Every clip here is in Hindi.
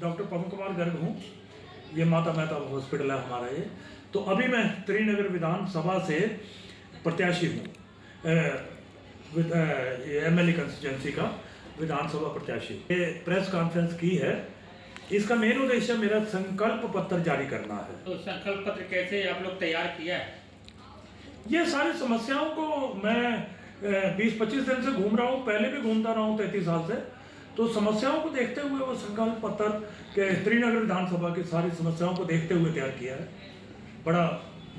डॉक्टर पवन कुमार गर्ग हूँ। ये माता मेहता हॉस्पिटल है हमारा ये। तो अभी मैं त्रिनगर विधानसभा से प्रत्याशी हूँ, एमएलए कंस्टिट्यूंसी का विधानसभा प्रत्याशी। ये प्रेस कॉन्फ्रेंस की है, इसका मेन उद्देश्य मेरा संकल्प पत्र जारी करना है। तो संकल्प पत्र कैसे आप लोग तैयार किया है? ये सारी समस्याओं को मैं 20-25 दिन से घूम रहा हूँ, पहले भी घूमता रहा हूँ 33 साल से। तो समस्याओं को देखते हुए वो संकल्प पत्र के त्रिनगर विधानसभा की सारी समस्याओं को देखते हुए तैयार किया है, बड़ा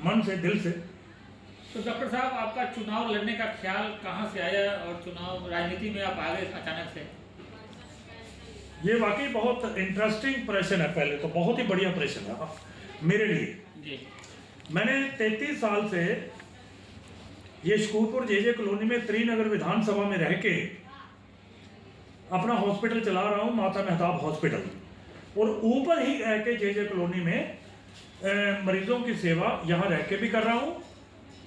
मन से, दिल से। तो डॉक्टर साहब, आपका चुनाव लड़ने का ख्याल कहाँ से आया और चुनाव राजनीति में आप आ गए अचानक से? ये वाकई बहुत इंटरेस्टिंग प्रश्न है। पहले तो बहुत ही बढ़िया प्रश्न है मेरे लिए जी। मैंने 33 साल से ये शकूरपुर जे कॉलोनी में त्रिनगर विधानसभा में रह के अपना हॉस्पिटल चला रहा हूँ, माता मेहताब हॉस्पिटल। और ऊपर ही रह के जे कॉलोनी में मरीजों की सेवा यहाँ रह के भी कर रहा हूँ।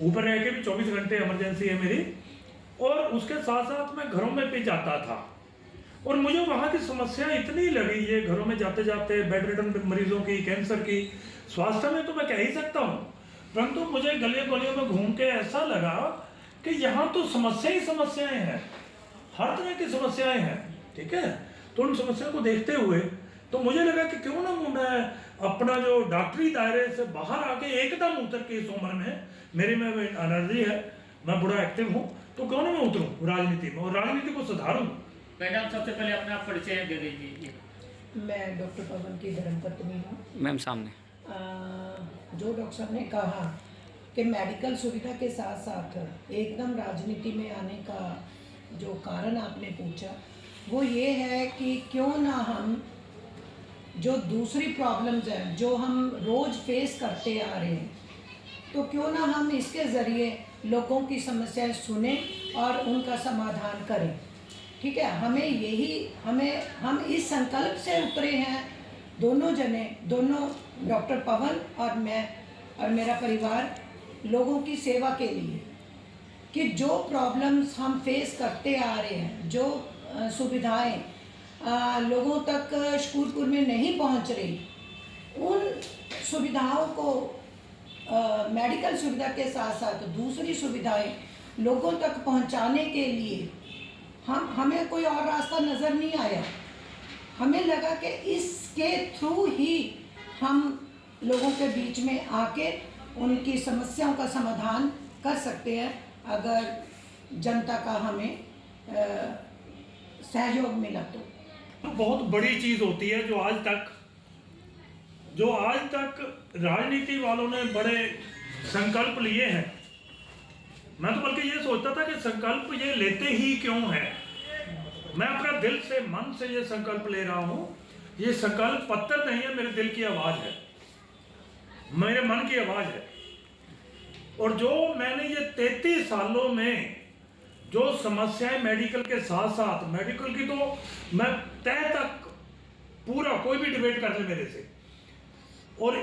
ऊपर रह के भी 24 घंटे इमरजेंसी है मेरी, और उसके साथ साथ मैं घरों में भी जाता था। और मुझे वहाँ की समस्या इतनी लगी, ये घरों में जाते जाते बेड रिटर्न मरीजों की, कैंसर की, स्वास्थ्य में तो मैं कह ही सकता हूँ, परंतु मुझे गलियों गलियों में घूम के ऐसा लगा कि यहाँ तो समस्या ही समस्याएं हैं, हर तरह की समस्याएं हैं। ठीक है, तो उन समस्याओं को देखते हुए तो मुझे लगा कि क्यों ना मैं अपना जो डॉक्टरी दायरे से बाहर आके एकदम उतर के, इस उम्र में मेरे में एनर्जी है, मैं बड़ा एक्टिव हूँ, तो क्यों ना मैं उतरूँ राजनीति में और राजनीति को सुधारूँ। मैडम, सबसे पहले अपना परिचय दे दीजिए। मैं डॉक्टर पवन की धर्मपत्नी हूँ। मैम सामने जो डॉक्टर साहब ने कहा कि मेडिकल सुविधा के साथ साथ एकदम राजनीति में आने का जो कारण आपने पूछा, वो ये है कि क्यों ना हम जो दूसरी प्रॉब्लम्स हैं जो हम रोज़ फेस करते आ रहे हैं, तो क्यों ना हम इसके ज़रिए लोगों की समस्याएं सुने और उनका समाधान करें। ठीक है, हम इस संकल्प से उतरे हैं, दोनों जने, दोनों डॉक्टर पवन और मैं और मेरा परिवार, लोगों की सेवा के लिए, कि जो प्रॉब्लम्स हम फेस करते आ रहे हैं, जो सुविधाएं लोगों तक शकूरपुर में नहीं पहुंच रही, उन सुविधाओं को मेडिकल सुविधा के साथ साथ दूसरी सुविधाएं लोगों तक पहुंचाने के लिए हमें कोई और रास्ता नज़र नहीं आया। हमें लगा कि इसके थ्रू ही हम लोगों के बीच में आके उनकी समस्याओं का समाधान कर सकते हैं, अगर जनता का हमें सहयोग मिला तो। बहुत बड़ी चीज़ होती है जो आज तक राजनीति वालों ने बड़े संकल्प लिए हैं। मैं तो बल्कि ये सोचता था कि संकल्प ये लेते ही क्यों हैं। मैं अपना दिल से, मन से ये संकल्प ले रहा हूँ। ये संकल्प पत्र नहीं है, मेरे दिल की आवाज़ है, मेरे मन की आवाज़ है। और जो मैंने ये 33 सालों में जो समस्याएं मेडिकल के साथ साथ, मेडिकल की तो मैं तय तक पूरा, कोई भी डिबेट कर ले मेरे से, और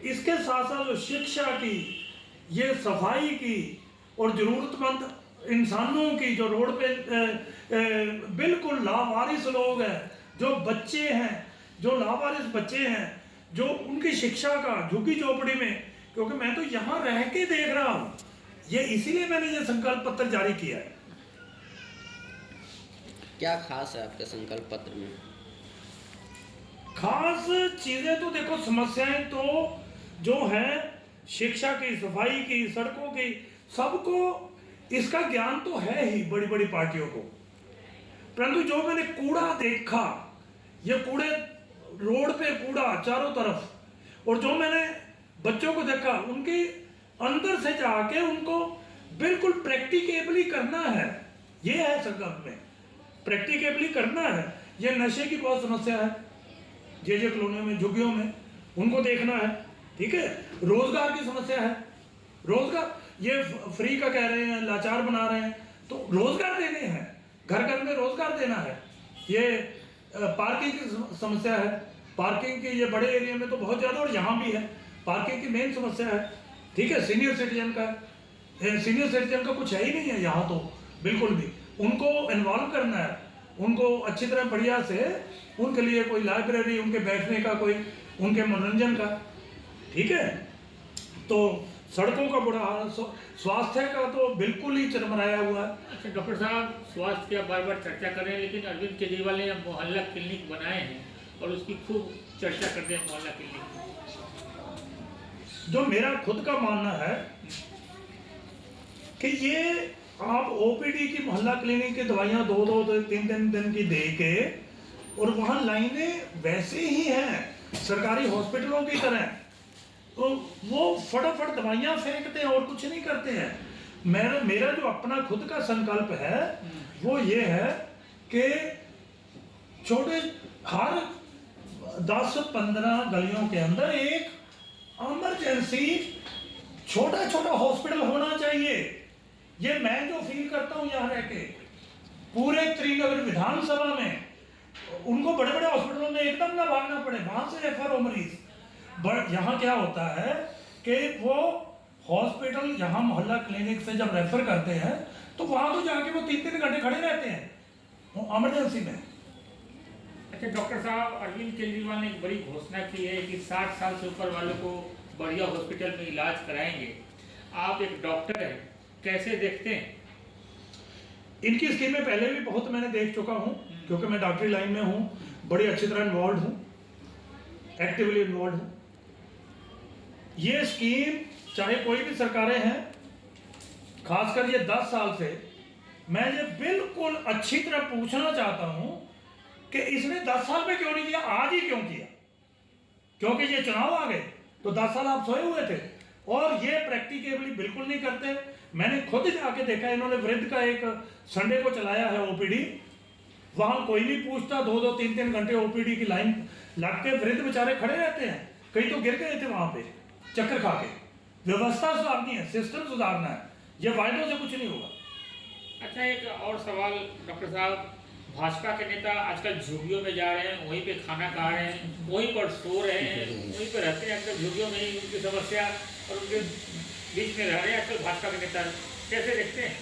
इसके साथ साथ जो शिक्षा की, ये सफाई की, और ज़रूरतमंद इंसानों की, जो रोड पे बिल्कुल लावारिस लोग हैं, जो बच्चे हैं, जो लावारिस बच्चे हैं, जो उनकी शिक्षा का, झुग्गी झोपड़ी में, क्योंकि मैं तो यहाँ रह के देख रहा हूँ, ये इसीलिए मैंने ये संकल्प पत्र जारी किया है। क्या खास है आपके संकल्प पत्र में? खास चीज़ें तो देखो, समस्याएं तो जो हैं शिक्षा की, सफाई की, सड़कों की, सबको इसका ज्ञान तो है ही बड़ी बड़ी पार्टियों को, परंतु जो मैंने कूड़ा देखा, ये कूड़े, रोड पे कूड़ा चारों तरफ, और जो मैंने बच्चों को देखा, उनके अंदर से जाके उनको बिल्कुल प्रैक्टिकेबली करना है। ये है संकल्प में, प्रैक्टिकेबली करना है। ये नशे की बहुत समस्या है जे कॉलोनियों में, झुग्गियों में, उनको देखना है। ठीक है, रोजगार की समस्या है, रोजगार, ये फ्री का कह रहे हैं, लाचार बना रहे हैं, तो रोजगार देने हैं, घर घर में रोजगार देना है। ये पार्किंग की समस्या है, पार्किंग की, ये बड़े एरिया में तो बहुत ज़्यादा, और यहाँ भी है, पार्किंग की मेन समस्या है। ठीक है, सीनियर सिटीजन का कुछ है ही नहीं है यहाँ तो, बिल्कुल भी। उनको इन्वॉल्व करना है, उनको अच्छी तरह बढ़िया से उनके लिए कोई लाइब्रेरी, उनके बैठने का कोई, उनके मनोरंजन का, ठीक है। तो सड़कों का बुरा हाल, स्वास्थ्य का तो बिल्कुल ही चरमराया हुआ है। अच्छा डॉक्टर साहब, स्वास्थ्य की आप बार बार चर्चा कर रहे हैं, लेकिन अरविंद केजरीवाल ने मोहल्ला क्लिनिक बनाए हैं और उसकी खूब चर्चा करते हैं मोहल्ला क्लिनिक। जो मेरा खुद का मानना है कि ये आप ओपीडी की, मोहल्ला क्लिनिक की दवाइयाँ 2-2 दिन की दे के, और वहाँ लाइनें वैसे ही हैं सरकारी हॉस्पिटलों की तरह, तो वो फटाफट दवाइयाँ फेंकते हैं और कुछ नहीं करते हैं। मेरा जो अपना खुद का संकल्प है वो ये है कि छोटे हर 10-15 गलियों के अंदर एक इमरजेंसी छोटा हॉस्पिटल होना चाहिए। ये मैं जो फील करता हूँ यहाँ रह के, पूरे त्रिनगर विधानसभा में उनको बड़े बड़े हॉस्पिटलों में एकदम ना भागना पड़े, वहां से रेफर हो मरीज। बट यहाँ क्या होता है कि वो हॉस्पिटल, यहाँ मोहल्ला क्लिनिक से जब रेफर करते हैं तो वहां तो जाके वो 3-3 घंटे खड़े रहते हैं इमरजेंसी में। अच्छा डॉक्टर साहब, अरविंद केजरीवाल ने एक बड़ी घोषणा की है कि 60 साल से ऊपर वालों को बढ़िया हॉस्पिटल में इलाज कराएंगे। आप एक डॉक्टर हैं, कैसे देखते हैं? इनकी स्कीमें पहले भी बहुत मैंने देख चुका हूँ, क्योंकि मैं डॉक्टरी लाइन में हूँ, बड़ी अच्छी तरह इन्वॉल्व हूँ, एक्टिवली इन्वॉल्व हूँ। ये स्कीम चाहे कोई भी सरकारें हैं, खासकर ये 10 साल से, मैं ये बिल्कुल अच्छी तरह पूछना चाहता हूँ कि इसने 10 साल में क्यों नहीं किया, आज ही क्यों किया? क्योंकि ये चुनाव आ गए तो 10 साल आप सोए हुए थे, और ये प्रैक्टिकेबली बिल्कुल नहीं करते। मैंने खुद जाके देखा, इन्होंने वृद्ध का एक संडे को चलाया है ओपीडी, वहां कोई नहीं पूछता, 2-3 घंटे ओपीडी की लाइन लग के वृद्ध बेचारे खड़े रहते हैं, कई तो गिर गए थे वहां पे चक्कर खा के। व्यवस्था सुधारनी है, सिस्टम सुधारना है, ये वायदों से कुछ नहीं होगा। अच्छा एक और सवाल डॉक्टर साहब, भाजपा के नेता आजकल झुग्गियों में जा रहे हैं, वहीं पे खाना खा रहे हैं, वहीं पर सो रहे हैं, वहीं पर रहते हैं, अक्सर झुग्गियों में ही उनकी समस्या और उनके बीच में रह रहे हैं आजकल भाजपा के नेता, कैसे देखते हैं?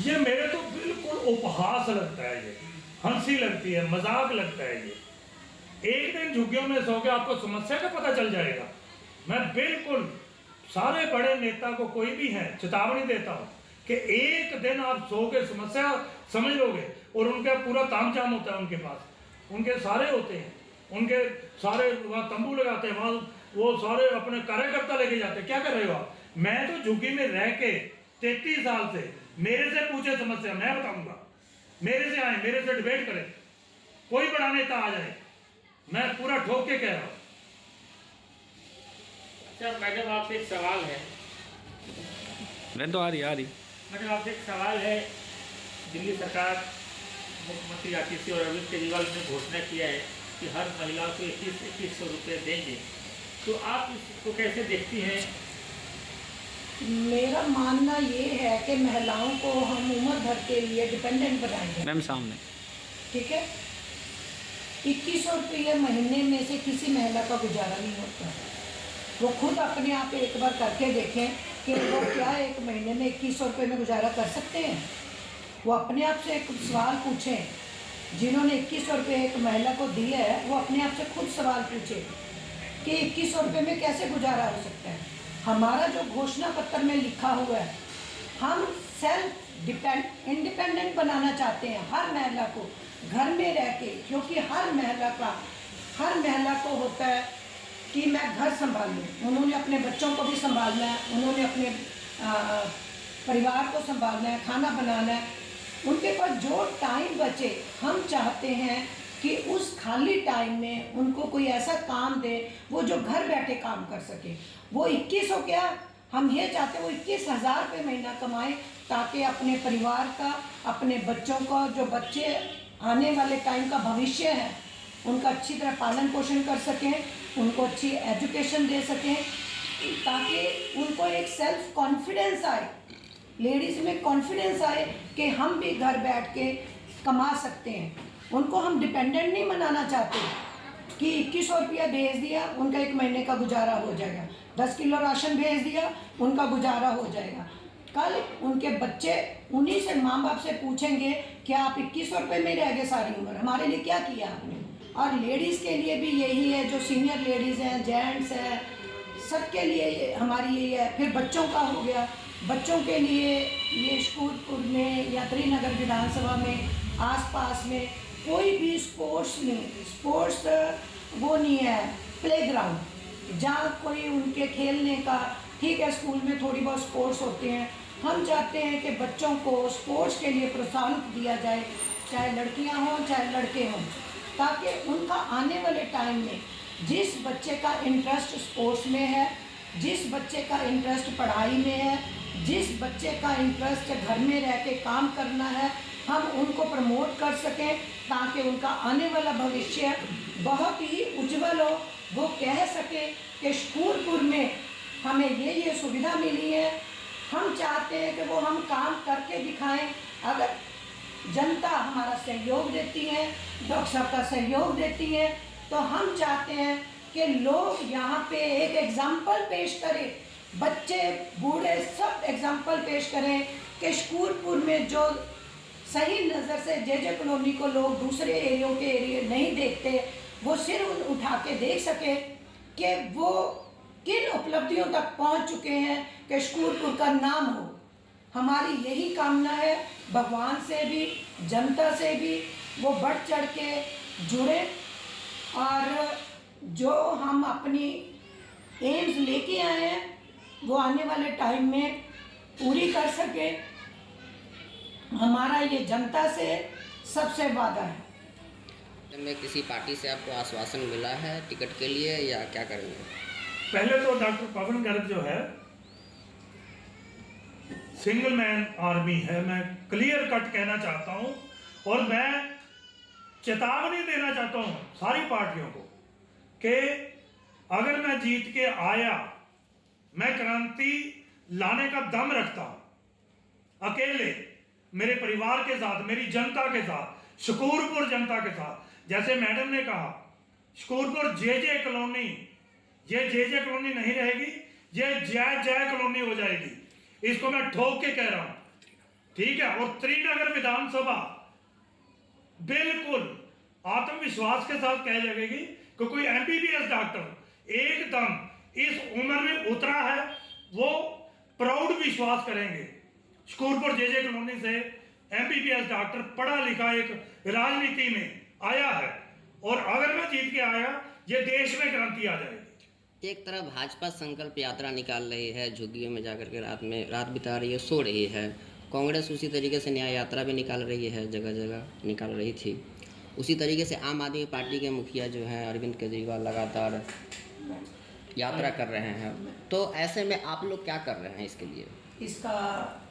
ये मेरे तो बिल्कुल उपहास लगता है, ये हंसी लगती है, मजाक लगता है। ये एक दिन झुग्गियों में सो के आपको समस्या का पता चल जाएगा। मैं बिल्कुल सारे बड़े नेता को, कोई भी है, चेतावनी देता हूँ कि एक दिन आप सो के समस्या समझ लोगे, और उनका पूरा तामझाम होता है उनके पास, उनके सारे होते हैं, उनके सारे वहाँ तंबू लगाते हैं, वहाँ वो सारे अपने कार्यकर्ता लेके जाते हैं। क्या कर रहे हो आप? मैं तो झुग्गी में रह के 33 साल से, मेरे से पूछे समस्या, मैं बताऊंगा, मेरे से आए, मेरे से डिबेट करें, कोई बड़ा नेता आ जाए, मैं पूरा ठोक के कह रहा हूँ। अच्छा मैडम, आपसे एक सवाल है। तो आ रही मैडम आपसे एक सवाल है, दिल्ली सरकार, मुख्यमंत्री आतिशी और अरविंद केजरीवाल ने घोषणा किया है कि हर महिला को 2100 रुपये देंगे, तो आप इसको कैसे देखती हैं? मेरा मानना ये है कि महिलाओं को हम उम्र भर के लिए डिपेंडेंट बनाएंगे। मैम सामने, ठीक है, 2100 रुपये महीने में से किसी महिला का गुजारा नहीं होता। वो खुद अपने आप एक बार करके देखें कि वो क्या एक महीने में 2100 रुपये में गुजारा कर सकते हैं। वो अपने आप से एक सवाल पूछें, जिन्होंने 2100 रुपये एक महिला को दिए है, वो अपने आप से खुद सवाल पूछे कि 2100 रुपये में कैसे गुजारा हो सकता है। हमारा जो घोषणा पत्र में लिखा हुआ है, हम सेल्फ इंडिपेंडेंट बनाना चाहते हैं हर महिला को, घर में रह के, क्योंकि हर महिला को होता है कि मैं घर संभालूं, उन्होंने अपने बच्चों को भी संभालना है, उन्होंने अपने परिवार को संभालना है, खाना बनाना है, उनके पास जो टाइम बचे, हम चाहते हैं कि उस खाली टाइम में उनको कोई ऐसा काम दे वो जो घर बैठे काम कर सके। वो 2100 क्या, हम ये चाहते हैं वो 21,000 रुपये महीना कमाए, ताकि अपने परिवार का, अपने बच्चों का, जो बच्चे आने वाले टाइम का भविष्य है, उनका अच्छी तरह पालन पोषण कर सकें, उनको अच्छी एजुकेशन दे सकें, ताकि उनको एक सेल्फ कॉन्फिडेंस आए, लेडीज़ में कॉन्फिडेंस आए कि हम भी घर बैठ के कमा सकते हैं। उनको हम डिपेंडेंट नहीं बनाना चाहते कि 2100 रुपया भेज दिया उनका एक महीने का गुजारा हो जाएगा, 10 किलो राशन भेज दिया उनका गुजारा हो जाएगा। कल उनके बच्चे उन्हीं से माँ बाप से पूछेंगे कि आप 2100 रुपये में रह गए सारी उम्र, हमारे लिए क्या किया आपने। और लेडीज़ के लिए भी यही है, जो सीनियर लेडीज़ हैं, जेंट्स हैं, सबके लिए हमारी यही है। फिर बच्चों का हो गया, बच्चों के लिए ये शूरपुर में या त्रिनगर विधानसभा में आसपास में कोई भी स्पोर्ट्स नहीं, स्पोर्ट्स वो नहीं है, प्लेग्राउंड जहाँ कोई उनके खेलने का, ठीक है स्कूल में थोड़ी बहुत स्पोर्ट्स होते हैं, हम चाहते हैं कि बच्चों को स्पोर्ट्स के लिए प्रोत्साहन दिया जाए, चाहे लड़कियां हों चाहे लड़के हों, ताकि उनका आने वाले टाइम में जिस बच्चे का इंटरेस्ट स्पोर्ट्स में है, जिस बच्चे का इंटरेस्ट पढ़ाई में है, जिस बच्चे का इंटरेस्ट घर में रह के काम करना है, हम उनको प्रमोट कर सकें ताकि उनका आने वाला भविष्य बहुत ही उज्जवल हो। वो कह सके कि शूरपुर में हमें ये सुविधा मिली है, हम चाहते हैं कि वो हम काम करके दिखाएं। अगर जनता हमारा सहयोग देती है, डॉक्टर साहब का सहयोग देती है, तो हम चाहते हैं कि लोग यहाँ पे एक एग्जाम्पल पेश करें, बच्चे बूढ़े सब एग्जाम्पल पेश करें कि शूरपुर में जो सही नज़र से जे कॉलोनी को लोग दूसरे एरियो के एरिए नहीं देखते, वो सिर उठा के देख सके कि वो किन उपलब्धियों तक पहुंच चुके हैं कि शूरपुर का नाम हो। हमारी यही कामना है, भगवान से भी जनता से भी वो बढ़ चढ़ के जुड़े और जो हम अपनी एम्स लेके आए हैं वो आने वाले टाइम में पूरी कर सके। हमारा ये जनता से सबसे वादा है। में किसी पार्टी से आपको आश्वासन मिला है टिकट के लिए या क्या करेंगे? पहले तो डॉक्टर पवन गर्ग जो है सिंगल मैन आर्मी है, मैं क्लियर कट कहना चाहता हूं और मैं चेतावनी देना चाहता हूं सारी पार्टियों को कि अगर मैं जीत के आया, मैं क्रांति लाने का दम रखता हूं, अकेले मेरे परिवार के साथ, मेरी जनता के साथ, शूरपुर जनता के साथ। जैसे मैडम ने कहा, शूरपुर जे कॉलोनी, ये जे कॉलोनी नहीं रहेगी, ये जय कॉलोनी हो जाएगी। इसको मैं ठोक के कह रहा हूं, ठीक है। और त्रिनगर विधानसभा बिल्कुल आत्मविश्वास के साथ कह लगेगी कि कोई एमबीबीएस डॉक्टर एकदम इस उम्र में उतरा है, वो प्राउड विश्वास करेंगे शूरपुर जे कॉलोनी से एमबीबीएस डॉक्टर पढ़ा लिखा एक राजनीति में आया है, और अगर मैं जीत के आया, ये देश में क्रांति आ जाएगी। एक तरफ भाजपा संकल्प यात्रा निकाल रही है, झुग्गियों में जाकर के रात बिता रही है, सो रही है। कांग्रेस उसी तरीके से न्याय यात्रा भी निकाल रही है, जगह जगह निकाल रही थी। उसी तरीके से आम आदमी पार्टी के मुखिया जो हैं अरविंद केजरीवाल लगातार यात्रा कर रहे हैं, तो ऐसे में आप लोग क्या कर रहे हैं इसके लिए? इसका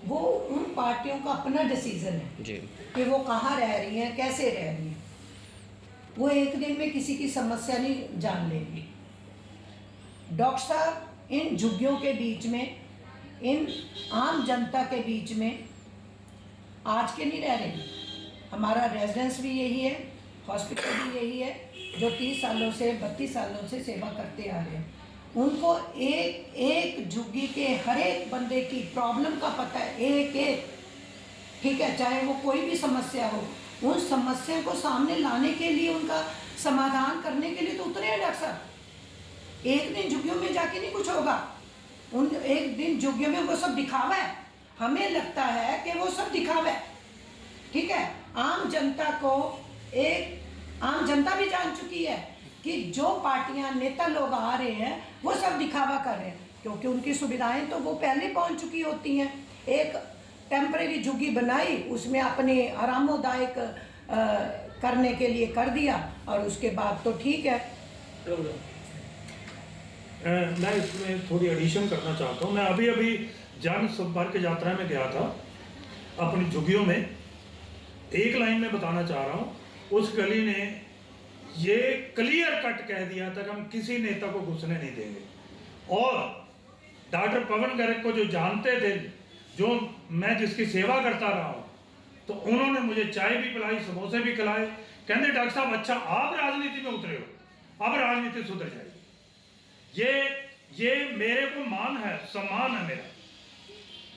वो उन पार्टियों का अपना डिसीजन है जी कि वो कहाँ रह रही हैं, कैसे रह रही हैं। वो एक दिन में किसी की समस्या नहीं जान लेगी। डॉक्टर साहब इन झुग्गियों के बीच में, इन आम जनता के बीच में आज के नहीं रह रहे। हमारा रेजिडेंस भी यही है, हॉस्पिटल भी यही है, जो 30 सालों से 32 सालों से सेवा करते आ रहे हैं। उनको एक एक झुग्गी के हर एक बंदे की प्रॉब्लम का पता है, एक एक, ठीक है, चाहे वो कोई भी समस्या हो, उन समस्या को सामने लाने के लिए, उनका समाधान करने के लिए तो उतरे हैं डॉक्टर साहब। एक दिन झुग्गियों में जाके नहीं कुछ होगा, उन एक दिन झुग्गियों में वो सब दिखावा है। हमें लगता है कि वो सब दिखावा है, ठीक है। आम जनता को आम जनता भी जान चुकी है कि जो पार्टियां, नेता लोग आ रहे हैं वो सब दिखावा कर रहे हैं, क्योंकि उनकी सुविधाएं तो वो पहले पहुंच चुकी होती हैं। एक टेम्परेरी झुग्गी बनाई, उसमें अपने आरामदायक करने के लिए कर दिया, और उसके बाद तो ठीक है। मैं इसमें थोड़ी एडिशन करना चाहता हूँ। मैं अभी जन संपर्क यात्रा में गया था अपनी झुग्गियों में, एक लाइन में बताना चाह रहा हूँ, उस गली ने ये क्लियर कट कह दिया था कि हम किसी नेता को घुसने नहीं देंगे। और डॉक्टर पवन गर्ग को जो जानते थे, जो मैं जिसकी सेवा करता रहा हूँ, तो उन्होंने मुझे चाय भी पिलाई, समोसे भी खिलाए। कहते डॉक्टर साहब अच्छा आप राजनीति में उतरे हो, अब राजनीति सुधर जाएगी। ये ये मेरे को मान है, सम्मान है मेरा।